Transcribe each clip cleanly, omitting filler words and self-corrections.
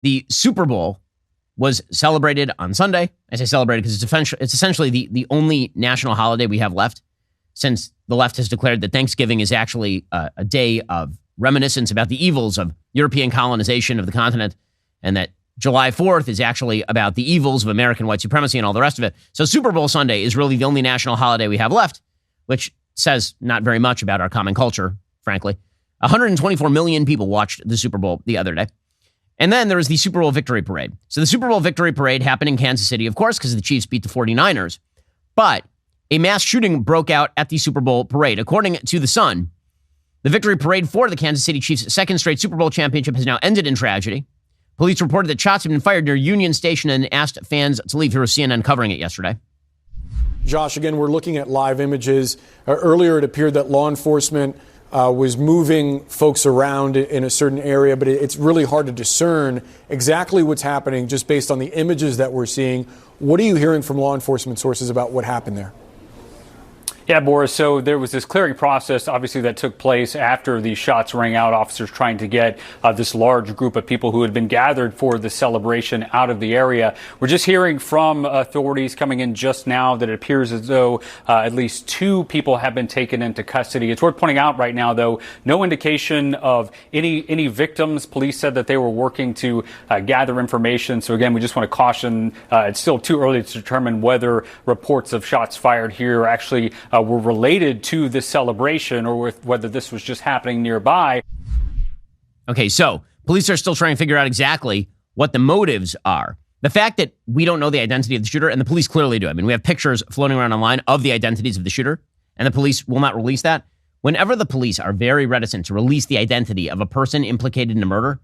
The Super Bowl was celebrated on Sunday. I say celebrated because it's essentially the only national holiday we have left, since the left has declared that Thanksgiving is actually a day of reminiscence about the evils of European colonization of the continent, and that July 4th is actually about the evils of American white supremacy and all the rest of it. So Super Bowl Sunday is really the only national holiday we have left, which says not very much about our common culture, frankly. 124 million people watched the Super Bowl the other day. And then there was the Super Bowl Victory Parade. So the Super Bowl Victory Parade happened in Kansas City, of course, because the Chiefs beat the 49ers. But a mass shooting broke out at the Super Bowl parade. According to The Sun, the Victory Parade for the Kansas City Chiefs' second straight Super Bowl championship has now ended in tragedy. Police reported that shots had been fired near Union Station and asked fans to leave. Here was CNN covering it yesterday. Josh, again, we're looking at live images. Earlier, it appeared that law enforcement was moving folks around in a certain area, but it's really hard to discern exactly what's happening just based on the images that we're seeing. What are you hearing from law enforcement sources about what happened there? Yeah, Boris, so there was this clearing process, obviously, that took place after these shots rang out, officers trying to get this large group of people who had been gathered for the celebration out of the area. We're just hearing from authorities coming in just now that it appears as though at least 2 people have been taken into custody. It's worth pointing out right now, though, no indication of any victims. Police said that they were working to gather information. So, again, we just want to caution it's still too early to determine whether reports of shots fired here actually were related to this celebration or whether this was just happening nearby. Okay, so police are still trying to figure out exactly what the motives are. The fact that we don't know the identity of the shooter, and the police clearly do. I mean, we have pictures floating around online of the identities of the shooter, and the police will not release that. Whenever the police are very reticent to release the identity of a person implicated in a murder,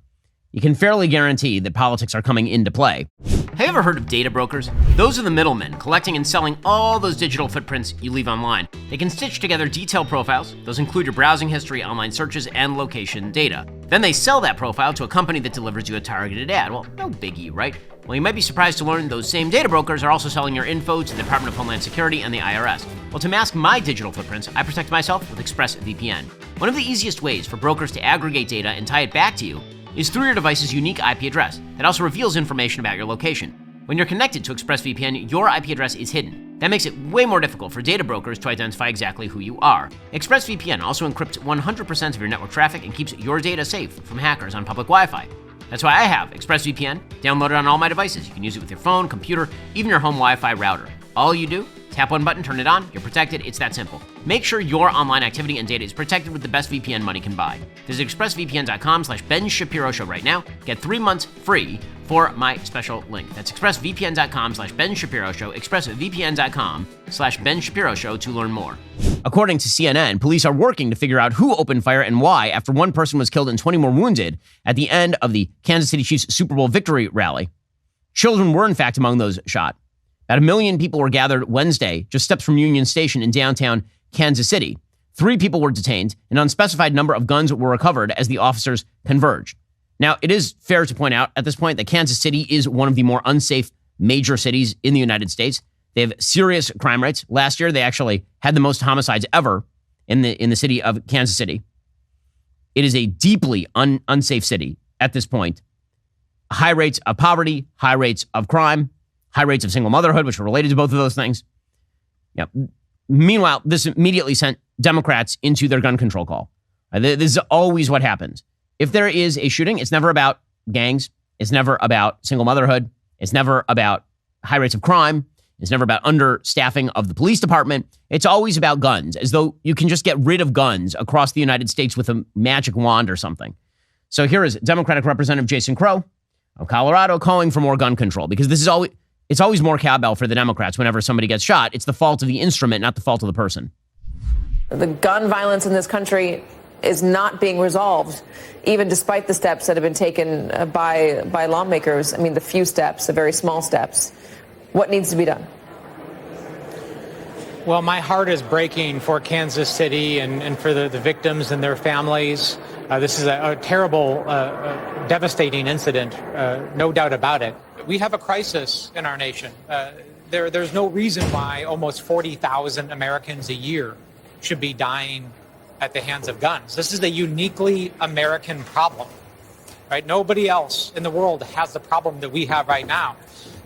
you can fairly guarantee that politics are coming into play. Have you ever heard of data brokers? Those are the middlemen collecting and selling all those digital footprints you leave online. They can stitch together detailed profiles. Those include your browsing history, online searches, and location data. Then they sell that profile to a company that delivers you a targeted ad. Well, no biggie, right? Well, you might be surprised to learn those same data brokers are also selling your info to the Department of Homeland Security and the IRS. Well, to mask my digital footprints, I protect myself with ExpressVPN. One of the easiest ways for brokers to aggregate data and tie it back to you is through your device's unique IP address that also reveals information about your location. When you're connected to ExpressVPN, your IP address is hidden. That makes it way more difficult for data brokers to identify exactly who you are. ExpressVPN also encrypts 100% of your network traffic and keeps your data safe from hackers on public Wi-Fi. That's why I have ExpressVPN downloaded on all my devices. You can use it with your phone, computer, even your home Wi-Fi router. All you do, tap one button, turn it on, you're protected. It's that simple. Make sure your online activity and data is protected with the best VPN money can buy. Visit expressvpn.com/Ben Shapiro Show right now. Get 3 months free for my special link. That's expressvpn.com/Ben Shapiro Show, expressvpn.com/Ben Shapiro Show to learn more. According to CNN, police are working to figure out who opened fire and why after 1 person was killed and 20 more wounded at the end of the Kansas City Chiefs Super Bowl victory rally. Children were, in fact, among those shot. About 1 million people were gathered Wednesday, just steps from Union Station in downtown Kansas City. 3 people were detained. An unspecified number of guns were recovered as the officers converged. Now, it is fair to point out at this point that Kansas City is one of the more unsafe major cities in the United States. They have serious crime rates. Last year, they actually had the most homicides ever in the city of Kansas City. It is a deeply unsafe city at this point. High rates of poverty, high rates of crime, high rates of single motherhood, which are related to both of those things. Yeah. Meanwhile, this immediately sent Democrats into their gun control call. This is always what happens. If there is a shooting, it's never about gangs. It's never about single motherhood. It's never about high rates of crime. It's never about understaffing of the police department. It's always about guns, as though you can just get rid of guns across the United States with a magic wand or something. So here is Democratic Representative Jason Crow of Colorado calling for more gun control, because this is always, it's always more cowbell for the Democrats whenever somebody gets shot. It's the fault of the instrument, not the fault of the person. The gun violence in this country is not being resolved, even despite the steps that have been taken by lawmakers. I mean, the few steps, the very small steps. What needs to be done? Well, my heart is breaking for Kansas City and for the victims and their families. This is a terrible, devastating incident, no doubt about it. We have a crisis in our nation. There's no reason why almost 40,000 Americans a year should be dying at the hands of guns. This is a uniquely American problem. right? Nobody else in the world has the problem that we have right now.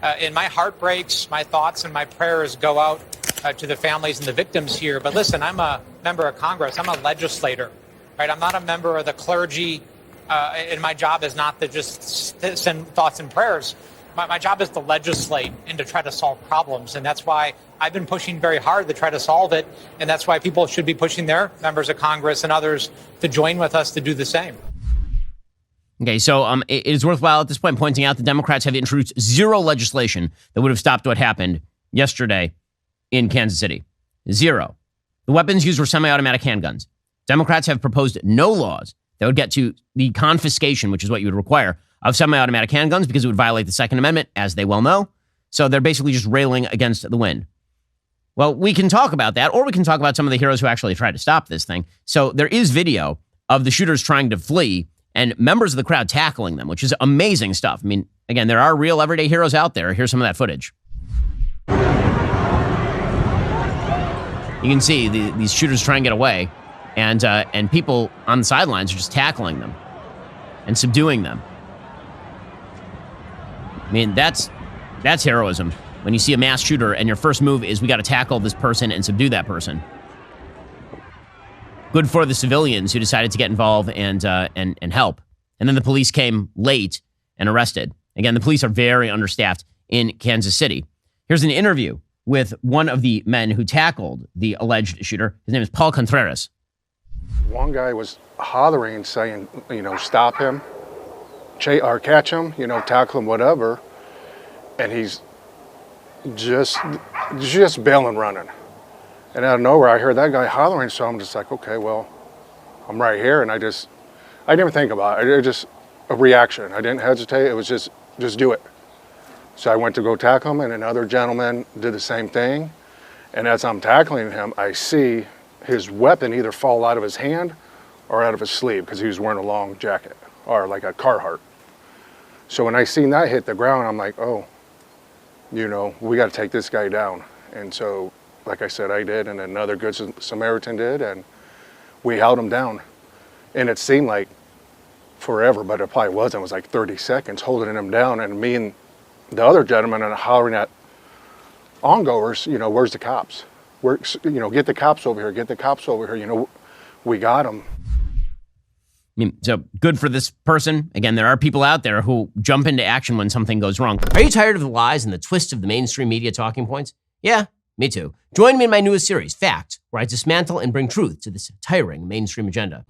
And my heart breaks, my thoughts and my prayers go out to the families and the victims here. But listen, I'm a member of Congress. I'm a legislator, right? I'm not a member of the clergy, and my job is not to just send thoughts and prayers. My job is to legislate and to try to solve problems. And that's why I've been pushing very hard to try to solve it. And that's why people should be pushing their members of Congress and others to join with us to do the same. Okay, so it is worthwhile at this point pointing out the Democrats have introduced zero legislation that would have stopped what happened yesterday in Kansas City. Zero. The weapons used were semi-automatic handguns. Democrats have proposed no laws that would get to the confiscation, which is what you would require, of semi-automatic handguns because it would violate the Second Amendment, as they well know. So they're basically just railing against the wind. Well, we can talk about that, or we can talk about some of the heroes who actually tried to stop this thing. So there is video of the shooters trying to flee and members of the crowd tackling them, which is amazing stuff. I mean, again, there are real everyday heroes out there. Here's some of that footage. You can see these shooters try and get away, and people on the sidelines are just tackling them and subduing them. I mean, that's heroism. When you see a mass shooter and your first move is we got to tackle this person and subdue that person. Good for the civilians who decided to get involved and help. And then the police came late and arrested. Again, the police are very understaffed in Kansas City. Here's an interview with one of the men who tackled the alleged shooter. His name is Paul Contreras. One guy was hollering and saying, stop him, or catch him, tackle him, whatever. And he's just bailing running. And out of nowhere, I heard that guy hollering, so I'm just like, okay, well, I'm right here. And I didn't even think about it. It was just a reaction. I didn't hesitate. It was just do it. So I went to go tackle him, and another gentleman did the same thing. And as I'm tackling him, I see his weapon either fall out of his hand or out of his sleeve because he was wearing a long jacket or like a Carhartt. So when I seen that hit the ground, I'm like, oh, we got to take this guy down. And so, like I said, I did, and another good Samaritan did, and we held him down. And it seemed like forever, but it probably wasn't. It was like 30 seconds holding him down, and me and the other gentleman are hollering at ongoers, where's the cops? Get the cops over here, get the cops over here, we got them. So good for this person. Again, there are people out there who jump into action when something goes wrong. Are you tired of the lies and the twists of the mainstream media talking points? Yeah, me too. Join me in my newest series, Fact, where I dismantle and bring truth to this tiring mainstream agenda.